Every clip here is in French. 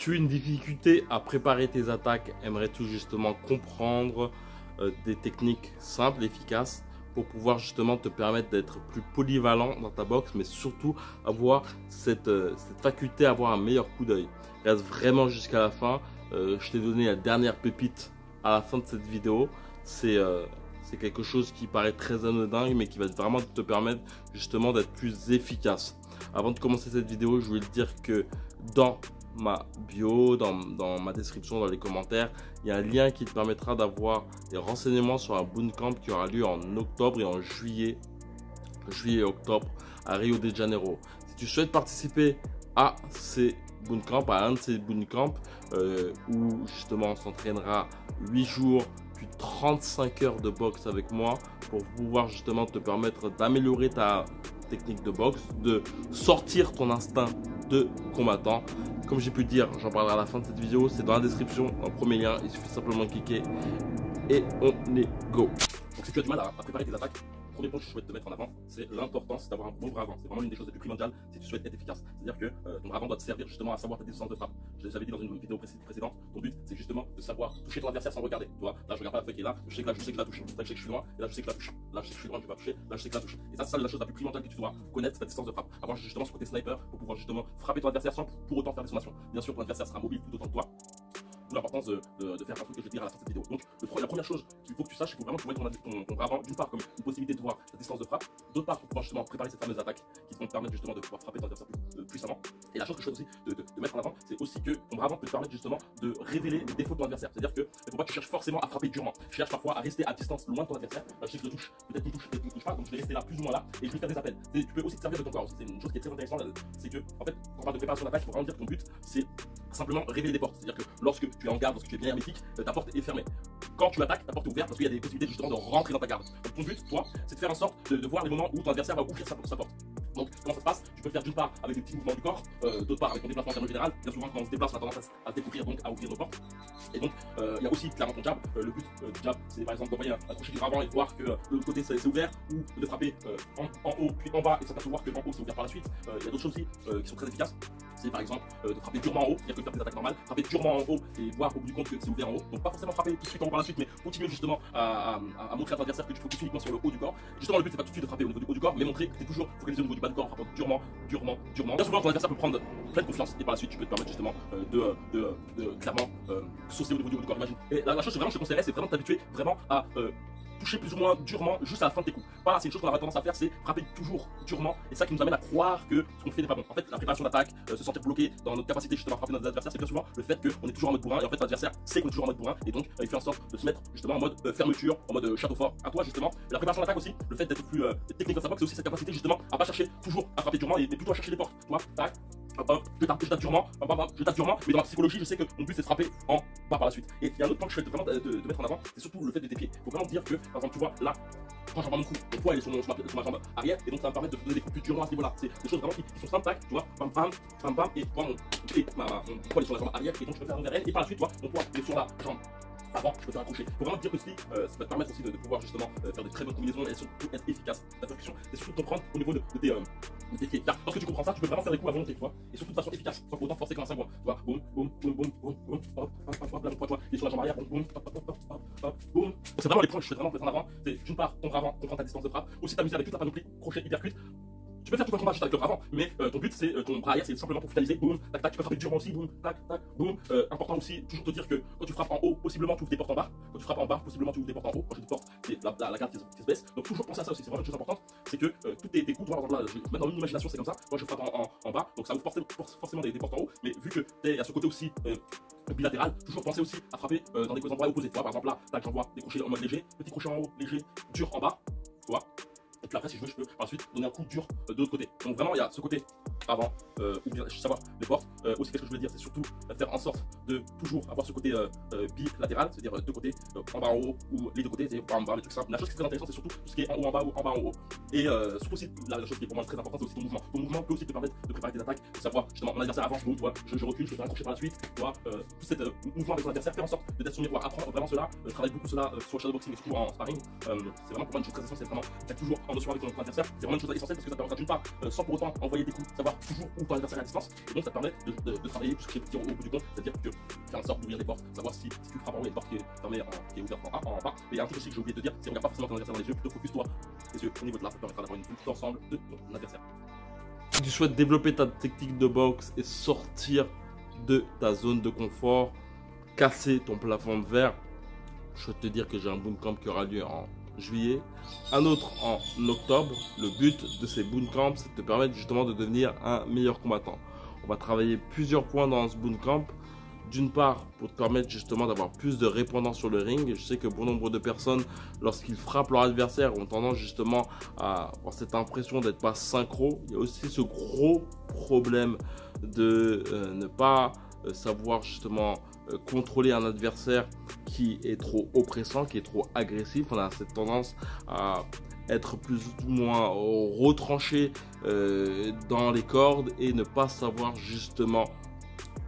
As-tu une difficulté à préparer tes attaques? Aimerais-tu justement comprendre des techniques simples, efficaces pour pouvoir justement te permettre d'être plus polyvalent dans ta boxe, mais surtout avoir cette faculté à avoir un meilleur coup d'œil? Reste vraiment jusqu'à la fin. Je t'ai donné la dernière pépite à la fin de cette vidéo. C'est quelque chose qui paraît très anodin, mais qui va vraiment te permettre justement d'être plus efficace. Avant de commencer cette vidéo, je voulais te dire que dans ma bio, dans ma description, dans les commentaires, il y a un lien qui te permettra d'avoir des renseignements sur un bootcamp qui aura lieu en octobre et en juillet et octobre à Rio de Janeiro. Si tu souhaites participer à ces bootcamps, à un de ces bootcamps où justement on s'entraînera 8 jours puis 35 heures de boxe avec moi pour pouvoir justement te permettre d'améliorer ta technique de boxe, de sortir ton instinct de combattant. Comme j'ai pu dire, j'en parlerai à la fin de cette vidéo, c'est dans la description, un premier lien, il suffit simplement de cliquer et on est go. Donc si tu as du mal à préparer tes attaques, le premier point que je souhaite te mettre en avant, c'est l'importance d'avoir un bon bras avant. C'est vraiment une des choses les plus primordiales si tu souhaites être efficace. C'est-à-dire que ton bras avant doit te servir justement à savoir ta distance de frappe. Je l'avais dit dans une vidéo précédente, ton but c'est justement de savoir toucher ton adversaire sans regarder. Tu vois, là je regarde pas la feuille qui est là, je sais que là je sais que je la touche. Là je sais que je suis loin, et là je sais que je la touche. Là je sais que je suis loin, je vais pas toucher, là je sais que je la touche. Et ça c'est la chose la plus primordiale que tu dois connaître, ta distance de frappe. Avoir justement ce côté sniper pour pouvoir justement frapper ton adversaire sans pour autant faire des sommations. Bien sûr ton adversaire sera mobile tout autant que toi. L'importance de faire un truc que je vais te dire à la fin de cette vidéo. Donc la première chose qu'il faut que tu saches, il faut vraiment que tu vois ton bras avant, d'une part comme une possibilité de voir ta distance de frappe, d'autre part pour pouvoir justement préparer ces fameuses attaques qui vont te permettre justement de pouvoir frapper ton adversaire plus puissamment. Et la chose que je souhaite aussi de mettre en avant, c'est aussi que ton bras avant peut te permettre justement de révéler les défauts de ton adversaire. C'est-à-dire que il ne faut pas que tu cherches forcément à frapper durement. Tu cherches parfois à rester à distance loin de ton adversaire. Je sais que je touche, peut-être qu'il touche, peut-être qu'il ne touche pas, donc je vais rester là plus ou moins là et je vais faire des appels. Tu peux aussi te servir de ton corps. C'est une chose qui est très intéressante, c'est que en fait quand on parle de préparation d'attaque, il faut vraiment dire que ton but c'est simplement révéler des portes. C'est-à-dire que lorsque tu es en garde, lorsque tu es bien hermétique, ta porte est fermée. Quand tu attaques, ta porte est ouverte parce qu'il y a des possibilités justement de rentrer dans ta garde. Donc ton but, toi, c'est de faire en sorte de voir les moments où ton adversaire va ouvrir sa porte. Donc comment ça se passe? Tu peux le faire d'une part avec des petits mouvements du corps, d'autre part avec ton déplacement en général. Bien souvent quand on se déplace, on a tendance à découvrir, donc à ouvrir nos portes. Et donc il y a aussi clairement ton jab. Le but du jab, c'est par exemple d'envoyer un crochet du bras avant et de voir que de l'autre côté c'est ouvert, ou de frapper en haut puis en bas et ça va se voir que en haut c'est ouvert par la suite. Il y a d'autres choses aussi qui sont très efficaces. C'est par exemple de frapper durement en haut, c'est-à-dire que faire des attaques normales, frapper durement en haut et voir au bout du compte que c'est ouvert en haut. Donc pas forcément frapper tout de suite en haut par la suite, mais continuer justement à montrer à ton adversaire que tu focuses uniquement sur le haut du corps. Justement le but c'est pas tout de suite de frapper au niveau du haut du corps, mais montrer que tu es toujours focalisé au niveau du bas du corps en frappant durement. Bien souvent ton adversaire peut prendre pleine confiance et par la suite tu peux te permettre justement de clairement saucer au niveau du haut du corps, imagine. Et la chose que vraiment je te conseillerais, c'est vraiment de t'habituer vraiment à toucher plus ou moins durement juste à la fin de tes coups. Pas, c'est une chose qu'on a tendance à faire, c'est frapper toujours durement, et ça qui nous amène à croire que ce qu'on fait n'est pas bon. En fait, la préparation d'attaque, se sentir bloqué dans notre capacité justement à frapper notre adversaire, c'est bien souvent le fait qu'on est toujours en mode bourrin, et en fait l'adversaire sait qu'on est toujours en mode bourrin, et donc il fait en sorte de se mettre justement en mode fermeture, en mode château fort. À toi justement, la préparation d'attaque aussi, le fait d'être plus technique dans sa boxe, c'est aussi cette capacité justement à pas chercher toujours à frapper durement, et plutôt à chercher des portes. Tu vois, tac, je tape durement, je tape durement, mais dans la psychologie, je sais que mon but c'est de frapper en bas par la suite. Et il y a un autre point que je souhaite vraiment te mettre en avant, c'est surtout le fait de tes pieds. Il faut vraiment dire que, par exemple, tu vois, là, quand j'envoie mon coup, le poids est sur ma jambe arrière, et donc ça va me permettre de donner des coups plus durement à ce niveau-là. C'est des choses vraiment qui sont simples, tac, tu vois, bam bam, bam bam, et moi, mon poids est sur la jambe arrière, et donc je peux faire un vers elle, et par la suite, tu vois, mon poids est sur la jambe avant, je peux faire un crochet. Il faut vraiment dire que ça va te permettre aussi de pouvoir justement faire de très bonnes combinaisons et surtout être efficace. La percussion, c'est surtout de comprendre au niveau de tes pieds. Car lorsque tu comprends ça, tu peux vraiment faire des coups à volonté, tu vois, et surtout de façon efficace, sans pour autant forcer comme un savoir. Tu vois, boum, boum, boum, boum, boum, boum, hop, hop, hop, là, le poids, il est sur la jambe arrière, boum, boum, hop, hop, hop, hop, hop, boum. Donc c'est vraiment les points que je souhaite vraiment mettre en avant. C'est d'une part ton bras avant, comprendre ta distance de frappe, aussi t'amuser avec toute la panoplie, crochet, hypercute. Tu peux faire tout un combat juste avec le bras avant, mais ton but c'est ton bras arrière, c'est simplement pour finaliser, boum, tac tac, tu peux frapper durement aussi, boum, tac tac, boum. Important aussi, toujours te dire que quand tu frappes en haut, possiblement tu ouvres des portes en bas, quand tu frappes en bas, possiblement tu ouvres des portes en haut, quand je dis porte, c'est la garde qui se baisse, donc toujours penser à ça aussi, c'est vraiment une chose importante, c'est que tous tes coups, par exemple là, même dans une imagination c'est comme ça, moi je frappe en bas, donc ça ouvre forcément des portes en haut, mais vu que t'es à ce côté aussi bilatéral, toujours penser aussi à frapper dans des endroits opposés, tu vois, par exemple là, tac, j'envoie des crochets en mode léger, petit crochet en haut, léger, dur en bas, tu vois. Et puis après, si je veux, je peux ensuite donner un coup dur de l'autre côté. Donc vraiment, il y a ce côté avant, ou bien savoir les portes. Aussi, qu'est-ce que je veux dire, c'est surtout faire en sorte de toujours avoir ce côté bilatéral, c'est-à-dire deux côtés, en bas en haut, ou les deux côtés, c'est bam bam, les trucs simples. La chose qui est très intéressante, c'est surtout tout ce qui est en haut en bas ou en bas en haut. Et surtout aussi, la chose qui est pour moi très importante, c'est aussi ton mouvement. Ton mouvement peut aussi te permettre de préparer tes attaques, de savoir justement mon adversaire avance, donc tu vois, je recule, je fais un crochet par la suite, tu vois, tout cet mouvement avec ton adversaire, faire en sorte d'être son miroir, apprendre vraiment cela, travaille beaucoup cela sur le shadowboxing et surtout en sparring. C'est vraiment pour moi une chose très essentielle, c'est vraiment être toujours en notion avec ton adversaire. C'est vraiment une chose essentielle parce que ça te permettra d'une part, sans pour autant envoyer des coups, savoir savoir toujours où ton adversaire est à distance. Et donc ça te permet de travailler plus que au bout du compte, c'est-à-dire que faire en sorte d'ouvrir des portes, savoir si tu frappes en haut, il y a une porte qui est fermée, qui est ouverte en bas. Mais il y a un truc aussi que j'ai oublié de te dire, c'est regarde pas forcément ton adversaire dans les yeux, plutôt focus-toi les yeux au niveau de là, ça permettra d'avoir une vue d'ensemble de ton adversaire. Si tu souhaites développer ta technique de boxe et sortir de ta zone de confort, casser ton plafond de verre, je peux te dire que j'ai un bootcamp qui aura lieu en juillet, un autre en octobre. Le but de ces bootcamps, c'est de te permettre justement de devenir un meilleur combattant. On va travailler plusieurs points dans ce bootcamp. D'une part, pour te permettre justement d'avoir plus de répondance sur le ring. Je sais que bon nombre de personnes, lorsqu'ils frappent leur adversaire, ont tendance justement à avoir cette impression d'être pas synchro. Il y a aussi ce gros problème de ne pas savoir justement contrôler un adversaire qui est trop oppressant, qui est trop agressif. On a cette tendance à être plus ou moins retranché dans les cordes et ne pas savoir justement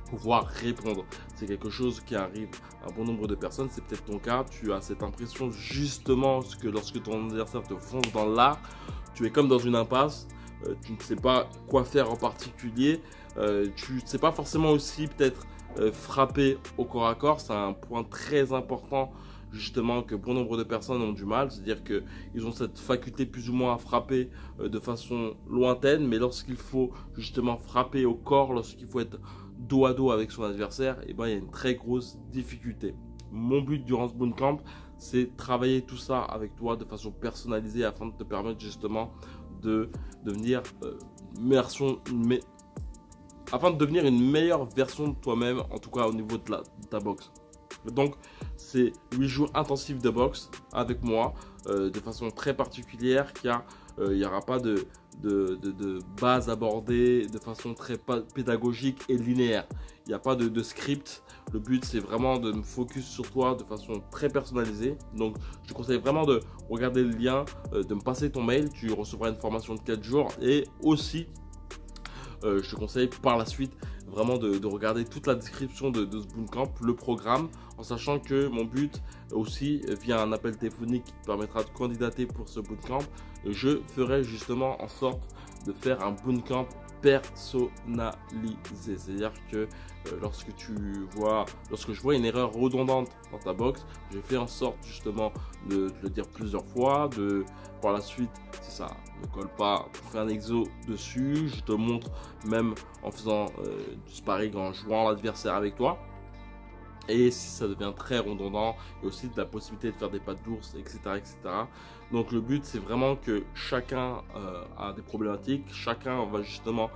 pouvoir répondre. C'est quelque chose qui arrive à bon nombre de personnes, c'est peut-être ton cas. Tu as cette impression justement que lorsque ton adversaire te fonce dans l'art, tu es comme dans une impasse, tu ne sais pas quoi faire en particulier, tu ne sais pas forcément aussi peut-être frapper au corps à corps. C'est un point très important justement que bon nombre de personnes ont du mal, c'est-à-dire qu'ils ont cette faculté plus ou moins à frapper de façon lointaine, mais lorsqu'il faut justement frapper au corps, lorsqu'il faut être dos à dos avec son adversaire, et ben il y a une très grosse difficulté. Mon but durant ce bootcamp, c'est travailler tout ça avec toi de façon personnalisée afin de te permettre justement de devenir afin de devenir une meilleure version de toi-même, en tout cas au niveau de ta boxe. Donc, c'est 8 jours intensifs de boxe avec moi, de façon très particulière, car il n'y aura pas de base abordée de façon très pédagogique et linéaire. Il n'y a pas de script. Le but, c'est vraiment de me focus sur toi de façon très personnalisée. Donc, je te conseille vraiment de regarder le lien, de me passer ton mail. Tu recevras une formation de 4 jours. Et aussi, je te conseille par la suite vraiment de regarder toute la description de ce bootcamp, le programme, en sachant que mon but aussi, via un appel téléphonique qui te permettra de candidater pour ce bootcamp, je ferai justement en sorte de faire un bootcamp personnalisé. C'est-à-dire que lorsque je vois une erreur redondante dans ta boxe, je fais en sorte justement de le dire plusieurs fois, par la suite, si ça ne colle pas, je fais un exo dessus, je te montre même en faisant du sparring, en jouant l'adversaire avec toi. Et si ça devient très redondant, il y a aussi de la possibilité de faire des pattes d'ours, etc., etc. Donc le but, c'est vraiment que chacun a des problématiques, chacun va justement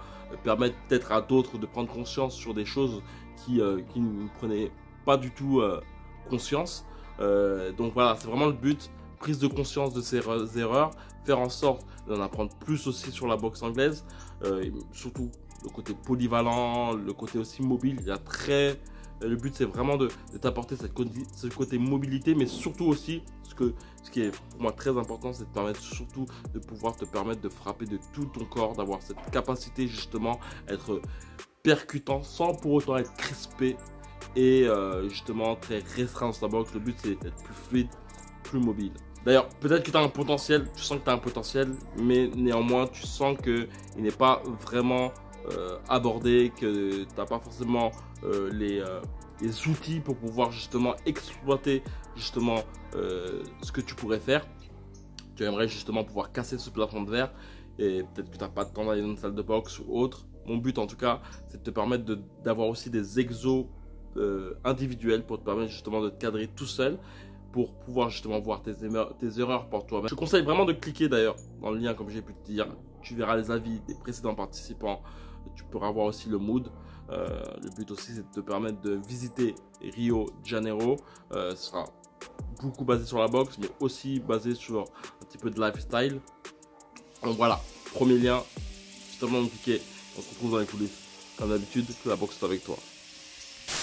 permettre peut-être à d'autres de prendre conscience sur des choses qui ne prenaient pas du tout conscience. Donc voilà, c'est vraiment le but, prise de conscience de ces erreurs, faire en sorte d'en apprendre plus aussi sur la boxe anglaise, surtout le côté polyvalent, le côté aussi mobile. Le but, c'est vraiment de t'apporter ce côté mobilité, mais surtout aussi, ce qui est pour moi très important, c'est de permettre surtout de pouvoir te permettre de frapper de tout ton corps, d'avoir cette capacité justement à être percutant sans pour autant être crispé et justement très restreint dans sa boxe. Le but, c'est d'être plus fluide, plus mobile. D'ailleurs, peut-être que tu as un potentiel, tu sens que tu as un potentiel, mais néanmoins, tu sens qu'il n'est pas vraiment abordé, que tu n'as pas forcément les outils pour pouvoir justement exploiter justement ce que tu pourrais faire. Tu aimerais justement pouvoir casser ce plafond de verre et peut-être que tu n'as pas de temps d'aller dans une salle de boxe ou autre. Mon but en tout cas, c'est de te permettre d'avoir aussi des exos individuels pour te permettre justement de te cadrer tout seul, pour pouvoir justement voir tes erreurs pour toi-même. Je te conseille vraiment de cliquer d'ailleurs dans le lien comme j'ai pu te dire. Tu verras les avis des précédents participants. Tu pourras voir aussi le mood. Le but aussi, c'est de te permettre de visiter Rio de Janeiro. Ce sera beaucoup basé sur la boxe, mais aussi basé sur un petit peu de lifestyle. Donc voilà, premier lien, justement cliquez. On se retrouve dans les coulisses. Comme d'habitude, que la boxe est avec toi.